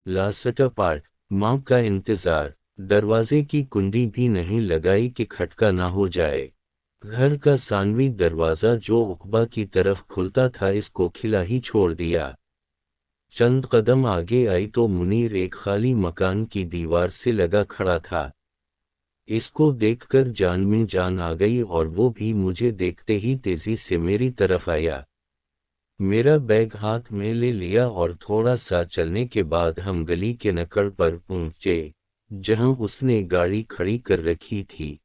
Last part. माँ का इंतजार। दरवाजे की कुंडी भी नहीं लगाई कि खटका ना हो जाए। घर का सानवी दरवाजा जो उकबा की तरफ खुलता था इसको खिला ही छोड़ दिया। चंद कदम आगे आई तो मुनीर एक खाली मकान की दीवार से लगा खड़ा था। इसको देखकर जान में जान आ गई और वो भी मुझे देखते ही तेजी से मेरी तरफ आया। मेरा बैग हाथ में ले लिया और थोड़ा सा चलने के बाद हम गली के नक्कड़ पर पहुंचे जहां उसने गाड़ी खड़ी कर रखी थी।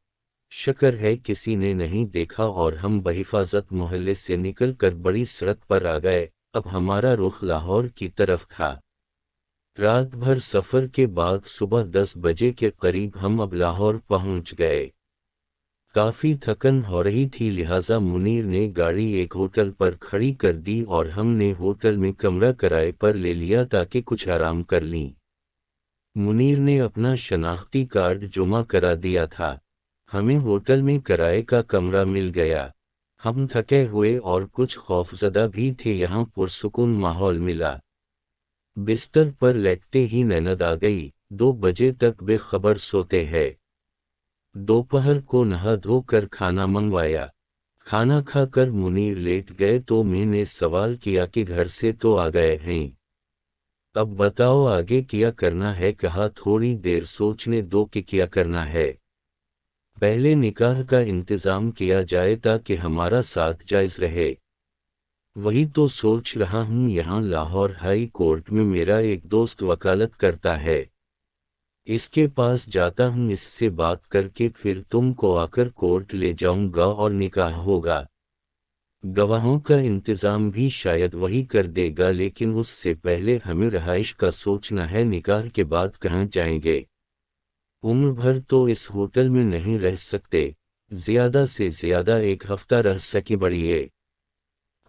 शुक्र है किसी ने नहीं देखा और हम बहिफाजत मोहल्ले से निकलकर बड़ी सड़क पर आ गए। अब हमारा रुख लाहौर की तरफ था। रात भर सफर के बाद सुबह 10 बजे के करीब हम अब लाहौर पहुंच गए। काफी थकन हो रही थी लिहाजा मुनीर ने गाड़ी एक होटल पर खड़ी कर दी और हमने होटल में कमरा किराए पर ले लिया ताकि कुछ आराम कर लीं। मुनीर ने अपना शनाख्ती कार्ड जमा करा दिया था। हमें होटल में किराए का कमरा मिल गया। हम थके हुए और कुछ खौफजदा भी थे। यहाँ पुरसुकून माहौल मिला। बिस्तर पर लेटते ही नींद आ गई। 2 बजे तक बेखबर सोते हैं। दोपहर को नहा धोकर खाना मंगवाया। खाना खाकर मुनीर लेट गए तो मैंने सवाल किया कि घर से तो आ गए हैं, अब बताओ आगे क्या करना है। कहा थोड़ी देर सोचने दो कि क्या करना है। पहले निकाह का इंतजाम किया जाए ताकि हमारा साथ जायज रहे। वही तो सोच रहा हूँ। यहाँ लाहौर हाई कोर्ट में मेरा एक दोस्त वकालत करता है, इसके पास जाता हूँ। इससे बात करके फिर तुमको आकर कोर्ट ले जाऊंगा और निकाह होगा। गवाहों का इंतजाम भी शायद वही कर देगा, लेकिन उससे पहले हमें रहाइश का सोचना है। निकाह के बाद कहाँ जाएंगे? उम्र भर तो इस होटल में नहीं रह सकते। ज्यादा से ज्यादा 1 हफ्ता रह सके बढ़िए।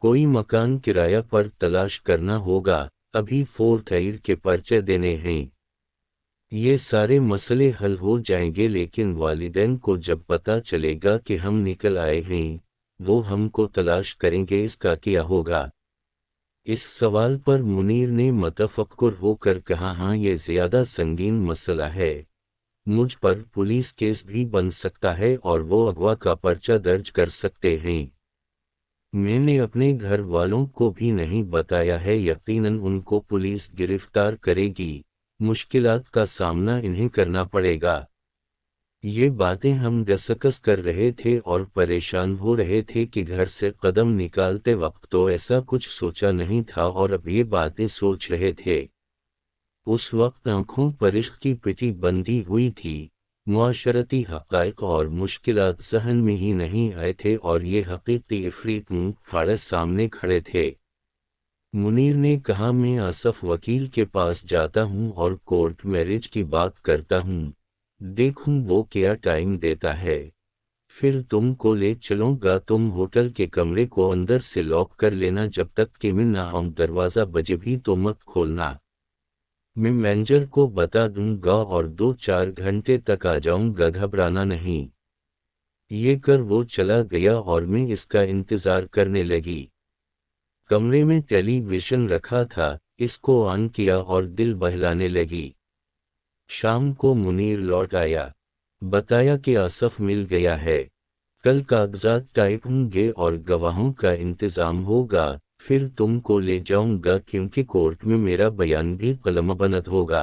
कोई मकान किराया पर तलाश करना होगा। अभी 4th ईयर के पर्चे देने हैं। ये सारे मसले हल हो जाएंगे, लेकिन वालिदैन को जब पता चलेगा कि हम निकल आए हैं वो हमको तलाश करेंगे। इसका क्या होगा? इस सवाल पर मुनीर ने मतफक्कुर होकर कहा, हाँ ये ज्यादा संगीन मसला है। मुझ पर पुलिस केस भी बन सकता है और वो अगवा का पर्चा दर्ज कर सकते हैं। मैंने अपने घर वालों को भी नहीं बताया है, यकीनन उनको पुलिस गिरफ्तार करेगी। मुश्किलात का सामना इन्हें करना पड़ेगा। ये बातें हम डिस्कस कर रहे थे और परेशान हो रहे थे कि घर से कदम निकालते वक्त तो ऐसा कुछ सोचा नहीं था और अब ये बातें सोच रहे थे। उस वक्त आंखों पर इश्क की पिटी बंधी हुई थी। मुआशरती हक़ाइक़ और मुश्किलात ज़हन में ही नहीं आए थे और ये हकीकी इफ़रीत मुंह फाड़े सामने खड़े थे। मुनीर ने कहा, मैं आसफ वकील के पास जाता हूँ और कोर्ट मैरिज की बात करता हूँ। देखूं वो क्या टाइम देता है, फिर तुमको ले चलूंगा। तुम होटल के कमरे को अंदर से लॉक कर लेना। जब तक कि मैं ना आऊं दरवाज़ा बजे भी तो मत खोलना। मैं मैनेजर को बता दूंगा और 2-4 घंटे तक आ जाऊंगा, घबराना नहीं। ये कर वो चला गया और मैं इसका इंतज़ार करने लगी। कमरे में टेलीविज़न रखा था, इसको ऑन किया और दिल बहलाने लगी। शाम को मुनीर लौट आया। बताया कि आसफ मिल गया है। कल कागजात टाइप होंगे और गवाहों का इंतजाम होगा। फिर तुमको ले जाऊंगा क्योंकि कोर्ट में मेरा बयान भी कलमबंद होगा।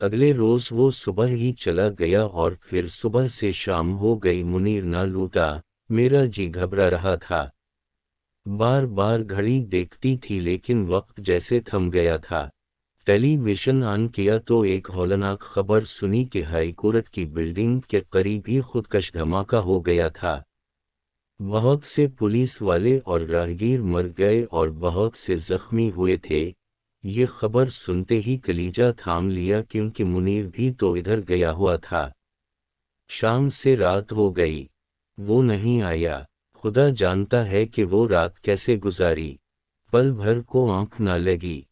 अगले रोज वो सुबह ही चला गया और फिर सुबह से शाम हो गई। मुनीर ना लौटा। मेरा जी घबरा रहा था। बार बार घड़ी देखती थी लेकिन वक्त जैसे थम गया था। टेलीविजन ऑन किया तो एक हौलनाक खबर सुनी कि हाई कोर्ट की बिल्डिंग के करीब ही खुदकश धमाका हो गया था। बहुत से पुलिस वाले और राहगीर मर गए और बहुत से जख्मी हुए थे। ये खबर सुनते ही कलीजा थाम लिया क्योंकि मुनीर भी तो इधर गया हुआ था। शाम से रात हो गई, वो नहीं आया। खुदा जानता है कि वो रात कैसे गुजारी। पल भर को आंख ना लगी।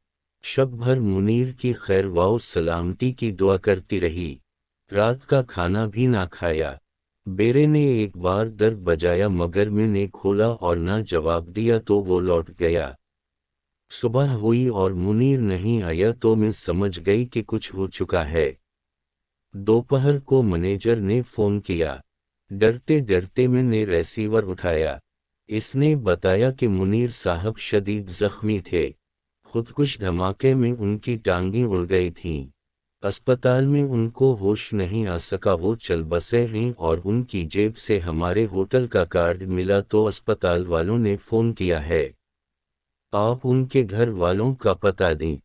शब भर मुनीर की खैर व सलामती की दुआ करती रही। रात का खाना भी ना खाया। बेरे ने एक बार दर बजाया मगर मैंने खोला और ना जवाब दिया तो वो लौट गया। صبح ہوئی اور منیر نہیں آیا تو میں سمجھ گئی کہ کچھ ہو چکا ہے۔ دوپہر کو مینیجر نے فون کیا۔ ڈرتے ڈرتے میں نے ریسیور اٹھایا۔ اس نے بتایا کہ منیر صاحب شدید زخمی تھے۔ خودکش دھماکے میں ان کی ٹانگیں اڑ گئی تھیں۔ اسپتال میں ان کو ہوش نہیں آ سکا، وہ چل بسے ہیں اور ان کی جیب سے ہمارے ہوٹل کا کارڈ ملا تو اسپتال والوں نے فون کیا ہے۔ آپ ان کے گھر والوں کا پتہ دیں۔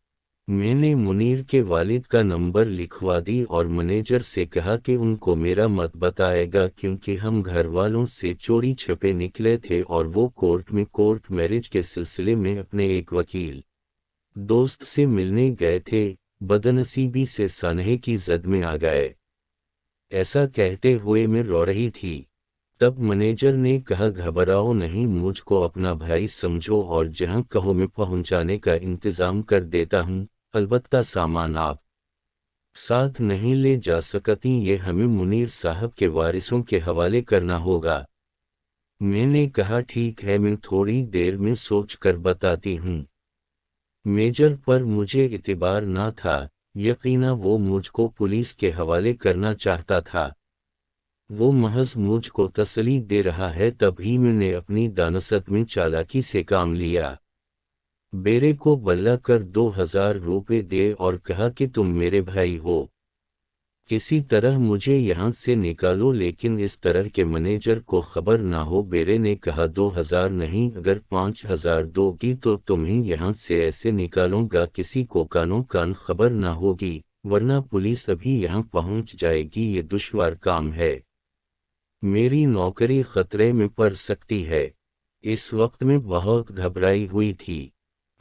میں نے منیر کے والد کا نمبر لکھوا دی اور مینیجر سے کہا کہ ان کو میرا مت بتائے گا کیونکہ ہم گھر والوں سے چوری چھپے نکلے تھے اور وہ کورٹ میرج کے سلسلے میں اپنے ایک وکیل دوست سے ملنے گئے تھے، بدنصیبی سے سانحے کی زد میں آ گئے۔ ایسا کہتے ہوئے میں رو رہی تھی۔ تب مینیجر نے کہا گھبراؤ نہیں، مجھ کو اپنا بھائی سمجھو اور جہاں کہو میں پہنچانے کا انتظام کر دیتا ہوں، البتہ سامان آپ ساتھ نہیں لے جا سکتی، یہ ہمیں منیر صاحب کے وارثوں کے حوالے کرنا ہوگا۔ میں نے کہا ٹھیک ہے، میں تھوڑی دیر میں سوچ کر بتاتی ہوں۔ میجر پر مجھے اعتبار نہ تھا، یقیناً وہ مجھ کو پولیس کے حوالے کرنا چاہتا تھا۔ وہ محض مجھ کو تسلی دے رہا ہے، تبھی میں نے اپنی دانست میں چالاکی سے کام لیا۔ بیرے کو بلا کر 2000 روپے دے اور کہا کہ تم میرے بھائی ہو، کسی طرح مجھے یہاں سے نکالو، لیکن اس طرح کے مینیجر کو خبر نہ ہو۔ بیرے نے کہا 2000 نہیں، اگر 5000 دو گی تو تمہیں یہاں سے ایسے نکالوں گا کسی کو کانوں کان خبر نہ ہوگی، ورنہ پولیس ابھی یہاں پہنچ جائے گی، یہ دشوار کام ہے، میری نوکری خطرے میں پڑ سکتی ہے۔ اس وقت میں بہت گھبرائی ہوئی تھی،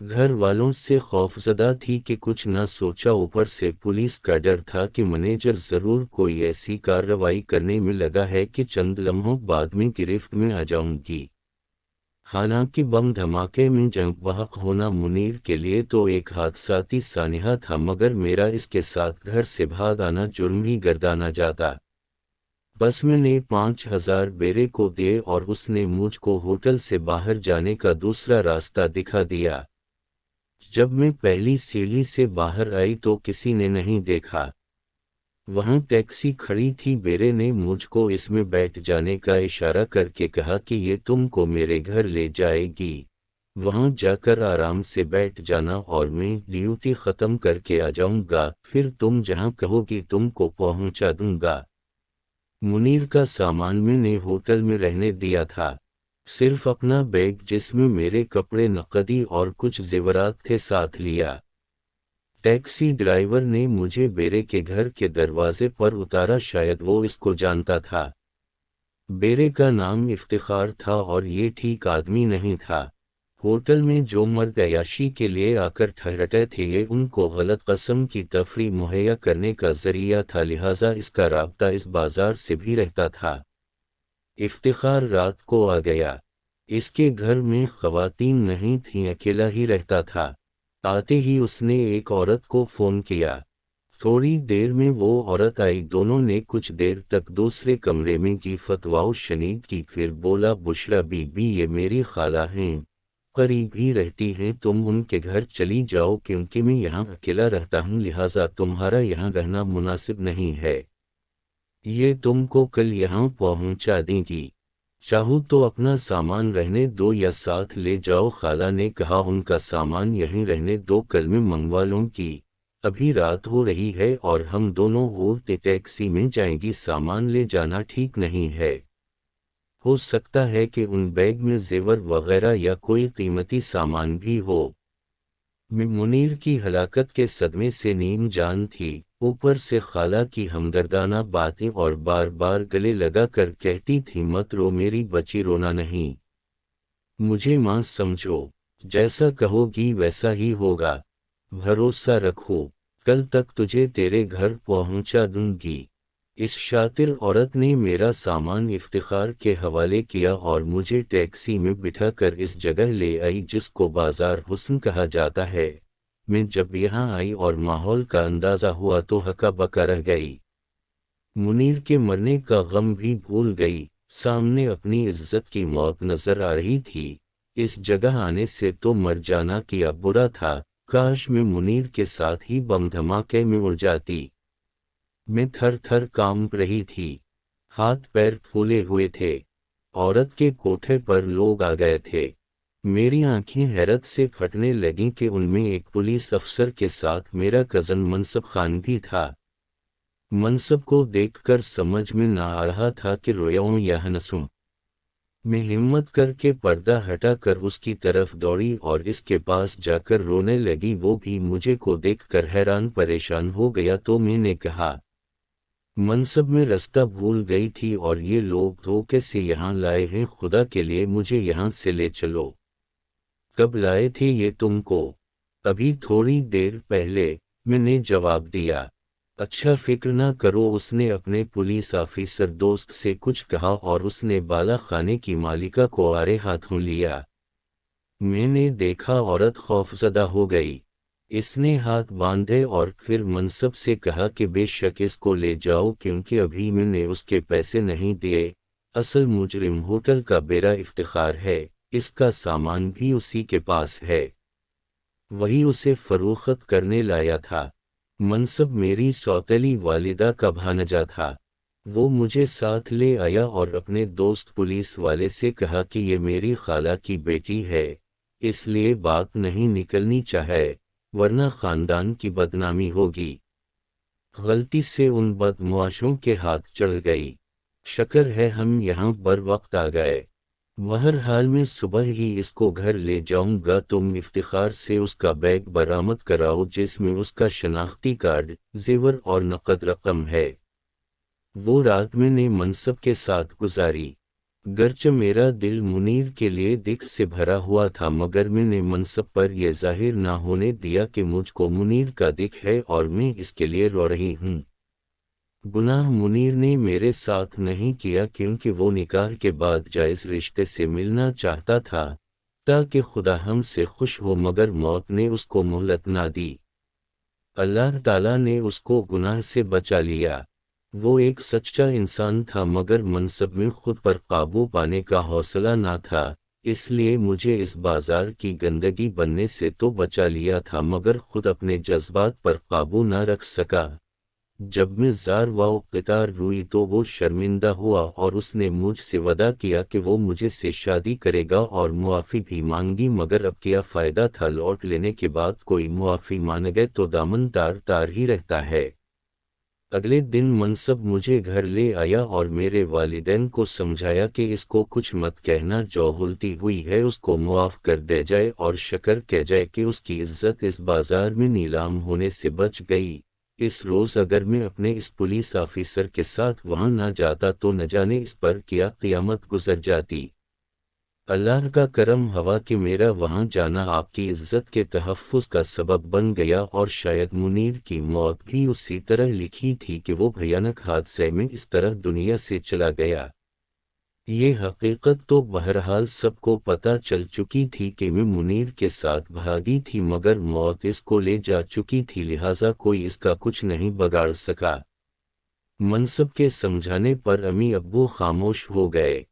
گھر والوں سے خوفزدہ تھی کہ کچھ نہ سوچا، اوپر سے پولیس کا ڈر تھا کہ مینیجر ضرور کوئی ایسی کارروائی کرنے میں لگا ہے کہ چند لمحوں بعد میں گرفت میں آ جاؤں گی۔ حالانکہ بم دھماکے میں جنگ بحق ہونا منیر کے لیے تو ایک حادثاتی سانحہ تھا، مگر میرا اس کے ساتھ گھر سے بھاگ آنا جرم ہی گردانا جاتا۔ بس میں نے 5000 بیرے کو دیے اور اس نے مجھ کو ہوٹل سے باہر جانے کا دوسرا راستہ دکھا دیا۔ جب میں پہلی سیڑھی سے باہر آئی تو کسی نے نہیں دیکھا، وہاں ٹیکسی کھڑی تھی۔ بیرے نے مجھ کو اس میں بیٹھ جانے کا اشارہ کر کے کہا کہ یہ تم کو میرے گھر لے جائے گی، وہاں جا کر آرام سے بیٹھ جانا اور میں ڈیوٹی ختم کر کے آ جاؤں گا، پھر تم جہاں کہو گی تم کو پہنچا دوں گا۔ منیر کا سامان میں نے ہوٹل میں رہنے دیا تھا، صرف اپنا بیگ جس میں میرے کپڑے، نقدی اور کچھ زیورات تھے ساتھ لیا۔ ٹیکسی ڈرائیور نے مجھے بیرے کے گھر کے دروازے پر اتارا، شاید وہ اس کو جانتا تھا۔ بیرے کا نام افتخار تھا اور یہ ٹھیک آدمی نہیں تھا۔ ہوٹل میں جو مرد عیاشی کے لیے آ کر ٹھہرتے تھے یہ ان کو غلط قسم کی تفریح مہیا کرنے کا ذریعہ تھا، لہٰذا اس کا رابطہ اس بازار سے بھی رہتا تھا۔ افتخار رات کو آ گیا، اس کے گھر میں خواتین نہیں تھیں، اکیلا ہی رہتا تھا۔ آتے ہی اس نے ایک عورت کو فون کیا، تھوڑی دیر میں وہ عورت آئی، دونوں نے کچھ دیر تک دوسرے کمرے میں کی فتواؤ شنید کی، پھر بولا بشرا بی بی یہ میری خالہ ہیں، قریب ہی رہتی ہیں، تم ان کے گھر چلی جاؤ کیونکہ میں یہاں اکیلا رہتا ہوں، لہٰذا تمہارا یہاں رہنا مناسب نہیں ہے، یہ تم کو کل یہاں پہنچا دیں گی، چاہو تو اپنا سامان رہنے دو یا ساتھ لے جاؤ۔ خالہ نے کہا ان کا سامان یہیں رہنے دو، کل میں منگوا لوں گی، ابھی رات ہو رہی ہے اور ہم دونوں عورتیں ٹیکسی میں جائیں گی، سامان لے جانا ٹھیک نہیں ہے، ہو سکتا ہے کہ ان بیگ میں زیور وغیرہ یا کوئی قیمتی سامان بھی ہو۔ میں منیر کی ہلاکت کے صدمے سے نیم جان تھی، اوپر سے خالہ کی ہمدردانہ باتیں اور بار بار گلے لگا کر کہتی تھی مت رو میری بچی، رونا نہیں، مجھے ماں سمجھو، جیسا کہو گی ویسا ہی ہوگا، بھروسہ رکھو، کل تک تجھے تیرے گھر پہنچا دوں گی۔ اس شاطر عورت نے میرا سامان افتخار کے حوالے کیا اور مجھے ٹیکسی میں بٹھا کر اس جگہ لے آئی جس کو بازار حسن کہا جاتا ہے۔ میں جب یہاں آئی اور ماحول کا اندازہ ہوا تو ہکا بکا رہ گئی، منیر کے مرنے کا غم بھی بھول گئی، سامنے اپنی عزت کی موت نظر آ رہی تھی، इस जगह आने से तो मर जाना क्या बुरा था, काश मैं मुनीर के साथ ही बम धमाके में उड़ जाती। मैं थर थर कांप रही थी, हाथ पैर फूले हुए थे। औरत के कोठे पर लोग आ गए थे। मेरी आंखें हैरत से फटने लगीं कि उनमें एक पुलिस अफसर के साथ मेरा कज़न मनसब खान भी था। मनसब को देखकर समझ में ना आ रहा था कि रोऊं या हंसूं। मैं हिम्मत करके पर्दा हटाकर उसकी तरफ दौड़ी और इसके पास जाकर रोने लगी। वो भी मुझे को देखकर हैरान परेशान हो गया तो मैंने कहा, मनसब में रास्ता भूल गई थी और ये लोग धोखे से यहाँ लाए हैं, खुदा के लिए मुझे यहाँ से ले चलो। कब लाए थे ये तुमको? अभी थोड़ी देर पहले, मैंने जवाब दिया। अच्छा फिक्र ना करो, उसने अपने पुलिस ऑफिसर दोस्त से कुछ कहा और उसने बाला खाने की मालिका को आड़े हाथों लिया। मैंने देखा औरत खौफजदा हो गई। इसने हाथ बांधे और फिर मनसब से कहा कि बेशक इसको ले जाओ क्योंकि अभी मैंने उसके पैसे नहीं दिए। असल मुजरिम होटल का बेरा इफ्तिखार है, इसका सामान भी उसी के पास है। वही उसे फरोख्त करने लाया था। मनसब मेरी सौतेली वालिदा का भानजा था। वो मुझे साथ ले आया और अपने दोस्त पुलिस वाले से कहा कि ये मेरी खाला की बेटी है, इसलिए बात नहीं निकलनी चाहे, वरना खानदान की बदनामी होगी। गलती से उन बदमाशों के हाथ चढ़ गई। शक्र है हम यहाँ बर वक्त आ गए। बहरहाल मैं सुबह ही इसको घर ले जाऊंगा, तुम इफ्तिखार से उसका बैग बरामद कराओ जिसमें उसका शनाख्ती कार्ड, जेवर और नकद रकम है। वो रात मैंने मनसब के साथ गुजारी। गर्च मेरा दिल मुनीर के लिए दिख से भरा हुआ था, मगर मैंने मनसब पर यह जाहिर ना होने दिया कि मुझको मुनीर का दिख है और मैं इसके लिए रो रही हूँ। गुनाह मुनीर ने मेरे साथ नहीं किया क्योंकि वो निकाह के बाद जायज़ रिश्ते से मिलना चाहता था ताकि खुदा हमसे खुश हो, मगर मौत ने उसको मोहलत ना दी। अल्लाह ताला ने उसको गुनाह से बचा लिया। वो एक सच्चा इंसान था मगर मनसब में खुद पर काबू पाने का हौसला ना था, इसलिए मुझे इस बाजार की गंदगी बनने से तो बचा लिया था मगर खुद अपने जज्बात पर काबू ना रख सका। जब मैं ज़ार व क़ितार हुई तो वो शर्मिंदा हुआ और उसने मुझसे वदा किया कि वो मुझे से शादी करेगा और मुआफ़ी भी मांगी, मगर अब क्या फ़ायदा था, लौट लेने के बाद कोई मुआफ़ी मांग गए तो दामन तार तार ही रहता है। अगले दिन मनसब मुझे घर ले आया और मेरे वालिदैन को समझाया कि इसको कुछ मत कहना, जो गलती हुई है उसको मुआफ़ कर दे जाए और शक्र कह जाए कि उसकी इज्जत इस बाजार में नीलाम होने से बच गई। इस रोज़ अगर मैं अपने इस पुलिस ऑफिसर के साथ वहां ना जाता तो न जाने इस पर क्या क़यामत गुजर जाती। अल्लाह का करम हवा कि मेरा वहां जाना आपकी इज्जत के तहफ़्फ़ुज़ का सबब बन गया और शायद मुनीर की मौत भी उसी तरह लिखी थी कि वो भयानक हादसे में इस तरह दुनिया से चला गया। ये हकीकत तो बहरहाल सबको पता चल चुकी थी कि मैं मुनीर के साथ भागी थी, मगर मौत इसको ले जा चुकी थी, लिहाजा कोई इसका कुछ नहीं बगाड़ सका। मनसब के समझाने पर अम्मी अब्बू खामोश हो गए।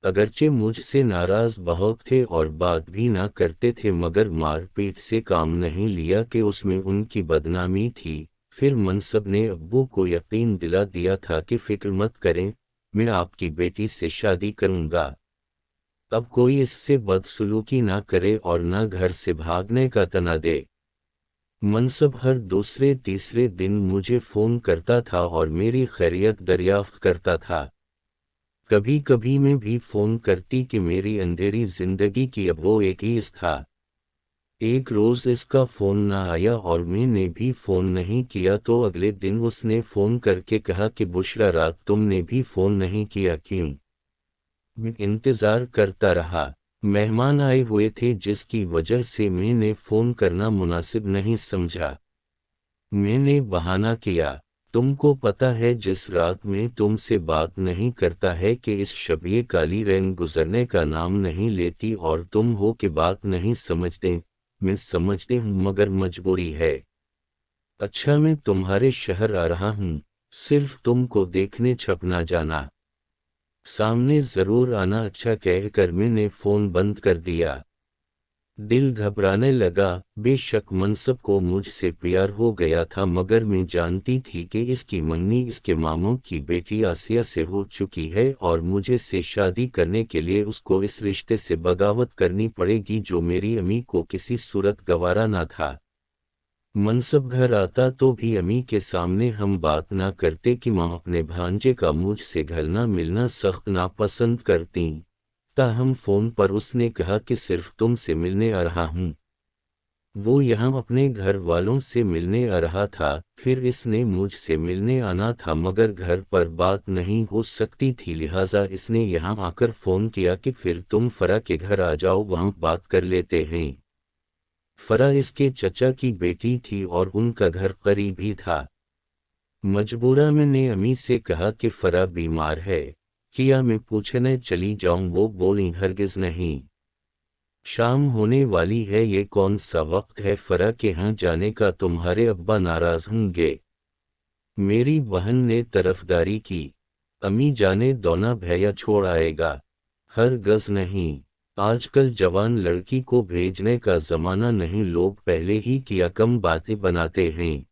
अगरचे मुझसे नाराज बहुत थे और बात भी ना करते थे, मगर मार पीट से काम नहीं लिया कि उसमें उनकी बदनामी थी। फिर मनसब ने अब्बू को यकीन दिला दिया था कि फिक्र मत करें, मैं आपकी बेटी से शादी करूंगा। अब कोई इससे बदसलूकी ना करे और ना घर से भागने का तना दे। मनसब हर दूसरे तीसरे दिन मुझे फ़ोन करता था और मेरी खैरियत दरियाफ्त करता था। कभी कभी मैं भी फ़ोन करती कि मेरी अंधेरी जिंदगी की अब वो एक ही था। एक रोज़ इसका फ़ोन ना आया और मैंने भी फ़ोन नहीं किया तो अगले दिन उसने फ़ोन करके कहा कि बुशरा रात तुमने भी फ़ोन नहीं किया क्यों? मैं इंतज़ार करता रहा। मेहमान आए हुए थे जिसकी वजह से मैंने फ़ोन करना मुनासिब नहीं समझा। मैंने बहाना किया, तुमको पता है जिस रात में तुमसे बात नहीं करता है कि इस शब ये काली रैन गुजरने का नाम नहीं लेती और तुम हो कि बात नहीं समझते। मैं समझती हूँ मगर मजबूरी है। अच्छा मैं तुम्हारे शहर आ रहा हूँ, सिर्फ तुमको देखने छप ना जाना। सामने ज़रूर आना। अच्छा कहकर मैंने फ़ोन बंद कर दिया। दिल घबराने लगा। बेशक मनसब को मुझसे प्यार हो गया था, मगर मैं जानती थी कि इसकी मंगनी इसके मामों की बेटी आसिया से हो चुकी है और मुझे से शादी करने के लिए उसको इस रिश्ते से बगावत करनी पड़ेगी जो मेरी अम्मी को किसी सूरत गवारा ना था। मनसब घर आता तो भी अम्मी के सामने हम बात ना करते कि माँ अपने भांजे का मुझसे घलना मिलना सख्त नापसंद करती। ताहम फोन पर उसने कहा कि सिर्फ तुमसे मिलने आ रहा हूँ। वो यहाँ अपने घर वालों से मिलने आ रहा था, फिर इसने मुझसे मिलने आना था मगर घर पर बात नहीं हो सकती थी, लिहाजा इसने यहाँ आकर फोन किया कि फिर तुम फरा के घर आ जाओ, वहाँ बात कर लेते हैं। फरा इसके चचा की बेटी थी और उनका घर करीब ही था। मजबूरा मैंने अम्मी से कहा कि फरा बीमार है, किया मैं पूछने चली जाऊं। वो बोली हरगिज नहीं, शाम होने वाली है, ये कौन सा वक्त है फरा के यहाँ जाने का, तुम्हारे अब्बा नाराज होंगे। मेरी बहन ने तरफदारी की, अम्मी जाने दौना भैया छोड़ आएगा। हर गज नहीं, आजकल जवान लड़की को भेजने का जमाना नहीं, लोग पहले ही किया कम बातें बनाते हैं।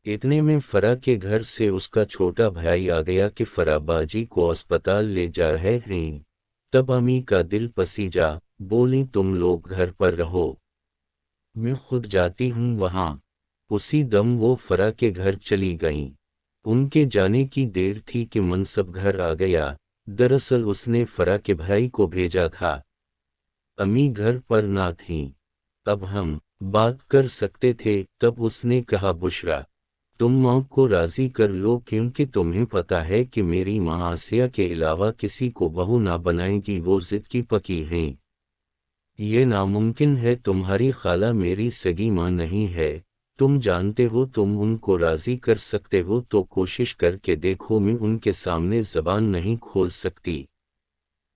इतने में फरा के घर से उसका छोटा भाई आ गया कि फरा बाजी को अस्पताल ले जा रहे हैं। तब अम्मी का दिल पसीजा, बोली तुम लोग घर पर रहो, मैं खुद जाती हूँ वहाँ। उसी दम वो फरा के घर चली गईं। उनके जाने की देर थी कि मनसब घर आ गया। दरअसल उसने फरा के भाई को भेजा था। अम्मी घर पर ना थीं। अब हम बात कर सकते थे। तब उसने कहा बुशरा, तुम माँ को राजी कर लो, क्योंकि तुम्हें पता है कि मेरी माँ आसिया के अलावा किसी को बहू ना बनाएगी, वो जिद की पकी हैं। ये नामुमकिन है, तुम्हारी खाला मेरी सगी माँ नहीं है। तुम जानते हो तुम उनको राजी कर सकते हो तो कोशिश करके देखो, मैं उनके सामने जबान नहीं खोल सकती।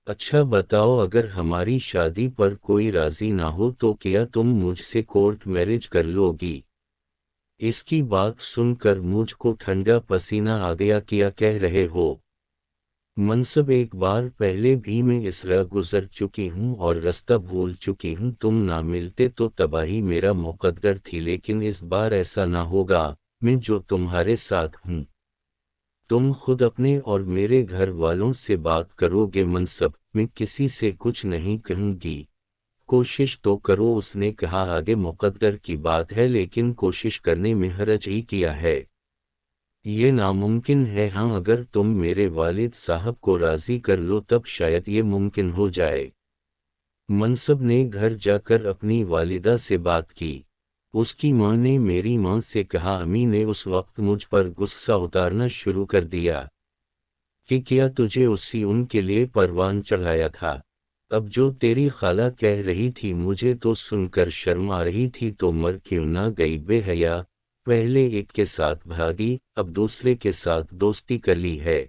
अच्छा बताओ, अगर हमारी शादी पर कोई राजी ना हो तो क्या तुम मुझसे कोर्ट मैरिज कर लोगी? इसकी बात सुनकर मुझको ठंडा पसीना आ गया। क्या कह रहे हो? मनसब, एक बार पहले भी मैं इस राह गुजर चुकी हूँ और रास्ता भूल चुकी हूँ। तुम ना मिलते तो तबाही मेरा मुकद्दर थी, लेकिन इस बार ऐसा ना होगा। मैं जो तुम्हारे साथ हूँ। तुम खुद अपने और मेरे घर वालों से बात करोगे? मनसब, मैं किसी से कुछ नहीं कहूँगी। कोशिश तो करो, उसने कहा। आगे मुकद्दर की बात है, लेकिन कोशिश करने में हरज ही किया है। ये नामुमकिन है। हाँ, अगर तुम मेरे वालिद साहब को राजी कर लो तब शायद ये मुमकिन हो जाए। मनसब ने घर जाकर अपनी वालिदा से बात की। उसकी माँ ने मेरी माँ से कहा। अम्मी ने उस वक्त मुझ पर गुस्सा उतारना शुरू कर दिया कि क्या तुझे उसी उनके लिए परवान चढ़ाया था। अब जो तेरी खाला कह रही थी मुझे तो सुनकर शर्म आ रही थी, तो मर क्यों ना गई बेहया। पहले एक के साथ भागी, अब दूसरे के साथ दोस्ती कर ली है।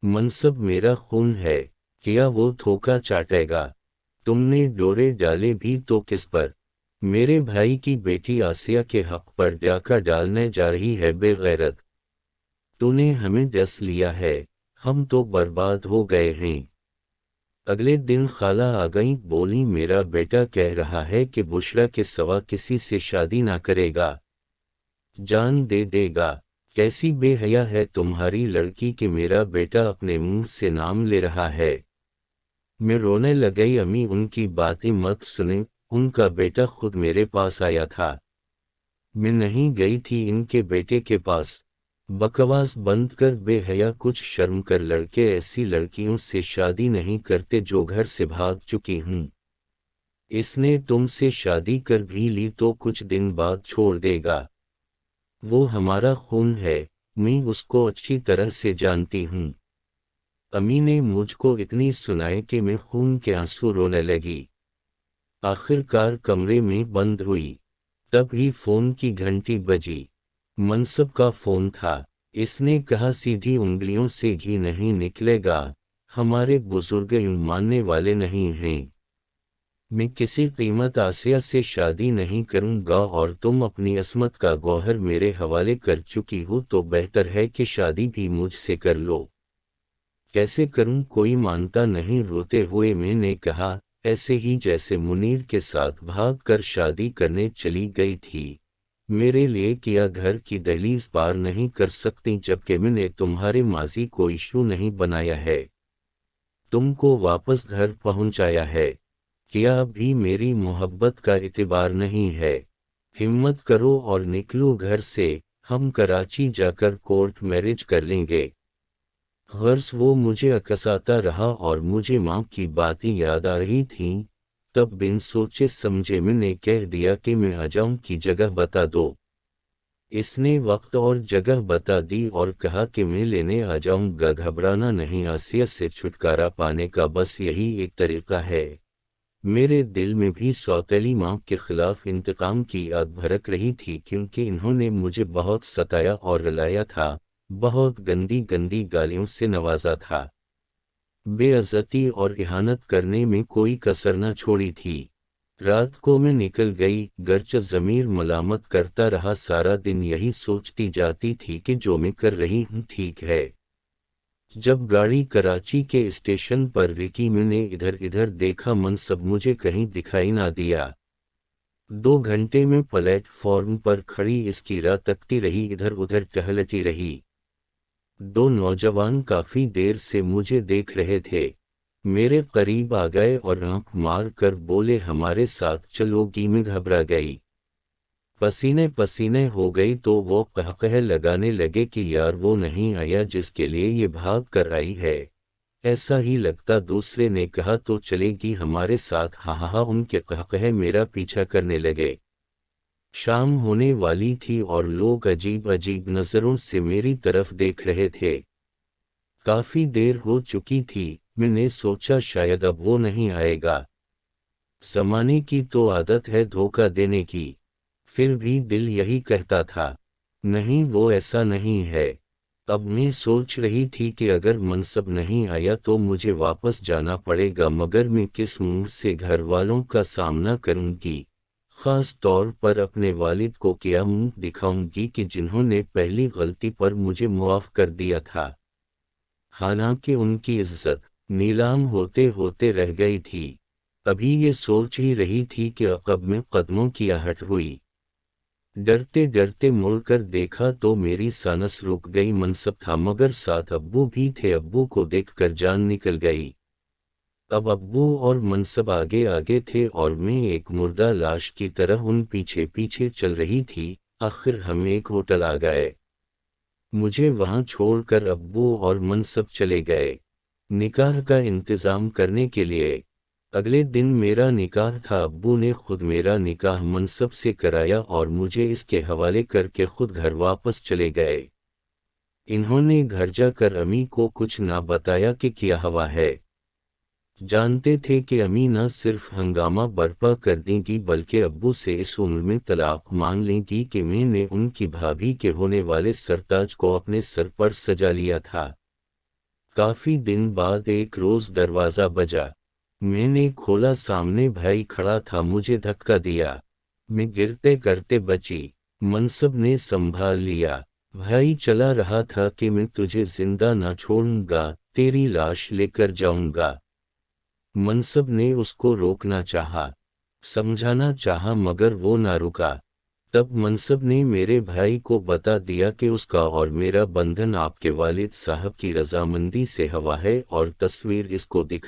मनसब, मेरा खून है, क्या वो धोखा चाटेगा? तुमने डोरे डाले भी तो किस पर? मेरे भाई की बेटी आसिया के हक पर डाका डालने जा रही है बेगैरत। तूने हमें डस लिया है, हम तो बर्बाद हो गए हैं। अगले दिन खाला आ गई, बोली मेरा बेटा कह रहा है कि बुशरा के सिवा किसी से शादी ना करेगा, जान दे देगा। कैसी बेहया है तुम्हारी लड़की कि मेरा बेटा अपने मुंह से नाम ले रहा है। मैं रोने लगी। अम्मी, उनकी बातें मत सुने, उनका बेटा खुद मेरे पास आया था। मैं नहीं गई थी इनके बेटे के पास। बकवास बंद कर बेहया, कुछ शर्म कर। लड़के ऐसी लड़कियों से शादी नहीं करते जो घर से भाग चुकी हूँ। इसने तुमसे शादी कर भी ली तो कुछ दिन बाद छोड़ देगा। वो हमारा खून है, मैं उसको अच्छी तरह से जानती हूँ। अम्मी ने मुझको इतनी सुनाए कि मैं खून के आंसू रोने लगी। आखिरकार कमरे में बंद हुई। तब ही फोन की घंटी बजी। मनसब का फोन था। इसने कहा सीधी उंगलियों से घी नहीं निकलेगा, हमारे बुजुर्ग यूं मानने वाले नहीं हैं। मैं किसी कीमत आसिया से शादी नहीं करूंगा और तुम अपनी असमत का गौहर मेरे हवाले कर चुकी हो तो बेहतर है कि शादी भी मुझसे कर लो। कैसे करूं, कोई मानता नहीं। रोते हुए मैंने कहा, ایسے ہی جیسے منیر کے ساتھ بھاگ کر شادی کرنے چلی گئی تھی۔ میرے لیے کیا گھر کی دہلیز پار نہیں کر سکتی جبکہ میں نے تمہارے ماضی کو ایشو نہیں بنایا ہے، تم کو واپس گھر پہنچایا ہے، کیا بھی میری محبت کا اعتبار نہیں ہے؟ ہمت کرو اور نکلو گھر سے، ہم کراچی جا کر کورٹ میرج کر لیں گے۔ غرض وہ مجھے اکساتا رہا اور مجھے ماں کی باتیں یاد آ رہی تھیں، تب بن سوچے سمجھے میں نے کہہ دیا کہ میں آ جاؤں کی جگہ بتا دو۔ اس نے وقت اور جگہ بتا دی اور کہا کہ میں لینے آ جاؤں گا، گھبرانا نہیں، آسیہ سے چھٹکارا پانے کا بس یہی ایک طریقہ ہے۔ میرے دل میں بھی سوتیلی ماں کے خلاف انتقام کی آگ بھڑک رہی تھی کیونکہ انہوں نے مجھے بہت ستایا اور رلایا تھا، بہت گندی گندی گالیوں سے نوازا تھا، بے عزتی اور اہانت کرنے میں کوئی کسر نہ چھوڑی تھی۔ رات کو میں نکل گئی، گرچہ ضمیر ملامت کرتا رہا، سارا دن یہی سوچتی جاتی تھی کہ جو میں کر رہی ہوں ٹھیک ہے۔ جب گاڑی کراچی کے اسٹیشن پر رکی میں نے ادھر ادھر دیکھا، منصب مجھے کہیں دکھائی نہ دیا۔ 2 گھنٹے میں پلیٹ فارم پر کھڑی اس کی راہ تکتی رہی، ادھر ادھر ٹہلتی رہی۔ 2 نوجوان کافی دیر سے مجھے دیکھ رہے تھے، میرے قریب آ گئے اور آنکھ مار کر بولے ہمارے ساتھ چلو گی۔ میں گھبرا گئی، پسینے پسینے ہو گئی تو وہ قہقہے لگانے لگے کہ یار وہ نہیں آیا جس کے لیے یہ بھاگ کر آئی ہے، ایسا ہی لگتا۔ دوسرے نے کہا تو چلے گی ہمارے ساتھ، ہاں ہاں، ان کے قہقہے میرا پیچھا کرنے لگے۔ شام ہونے والی تھی اور لوگ عجیب عجیب نظروں سے میری طرف دیکھ رہے تھے۔ کافی دیر ہو چکی تھی، میں نے سوچا شاید اب وہ نہیں آئے گا، زمانے کی تو عادت ہے دھوکہ دینے کی، پھر بھی دل یہی کہتا تھا نہیں وہ ایسا نہیں ہے۔ اب میں سوچ رہی تھی کہ اگر منصب نہیں آیا تو مجھے واپس جانا پڑے گا، مگر میں کس منہ سے گھر والوں کا سامنا کروں گی، خاص طور پر اپنے والد کو کیا منہ دکھاؤں گی کہ جنہوں نے پہلی غلطی پر مجھے معاف کر دیا تھا۔ حالانکہ ان کی عزت نیلام ہوتے ہوتے رہ گئی تھی۔ ابھی یہ سوچ ہی رہی تھی کہ عقب میں قدموں کی آہٹ ہوئی۔ ڈرتے ڈرتے مڑ کر دیکھا تو میری سانس رک گئی، منصب تھا مگر ساتھ ابو بھی تھے، ابو کو دیکھ کر جان نکل گئی۔ اب ابو اور منصب آگے آگے تھے اور میں ایک مردہ لاش کی طرح ان پیچھے پیچھے چل رہی تھی۔ آخر ہم ایک ہوٹل آ گئے، مجھے وہاں چھوڑ کر ابو اور منصب چلے گئے نکاح کا انتظام کرنے کے لیے۔ اگلے دن میرا نکاح تھا، ابو نے خود میرا نکاح منصب سے کرایا اور مجھے اس کے حوالے کر کے خود گھر واپس چلے گئے۔ انہوں نے گھر جا کر امی کو کچھ نہ بتایا کہ کیا ہوا ہے، جانتے تھے کہ امی نہ صرف ہنگامہ برپا کر دیں گی بلکہ ابو سے اس عمر میں طلاق مانگ لیں گی کہ میں نے ان کی بھابھی کے ہونے والے سرتاج کو اپنے سر پر سجا لیا تھا۔ کافی دن بعد ایک روز دروازہ بجا، میں نے کھولا، سامنے بھائی کھڑا تھا، مجھے دھکا دیا، میں گرتے کرتے بچی، منصب نے سنبھال لیا۔ بھائی چلا رہا تھا کہ میں تجھے زندہ نہ چھوڑوں گا، تیری لاش لے کر جاؤں گا۔ منصب نے اس کو روکنا چاہا، سمجھانا چاہا مگر وہ نہ رکا۔ تب منصب نے میرے بھائی کو بتا دیا کہ اس کا اور میرا بندھن آپ کے والد صاحب کی رضامندی سے ہوا ہے اور تصویر اس کو دکھا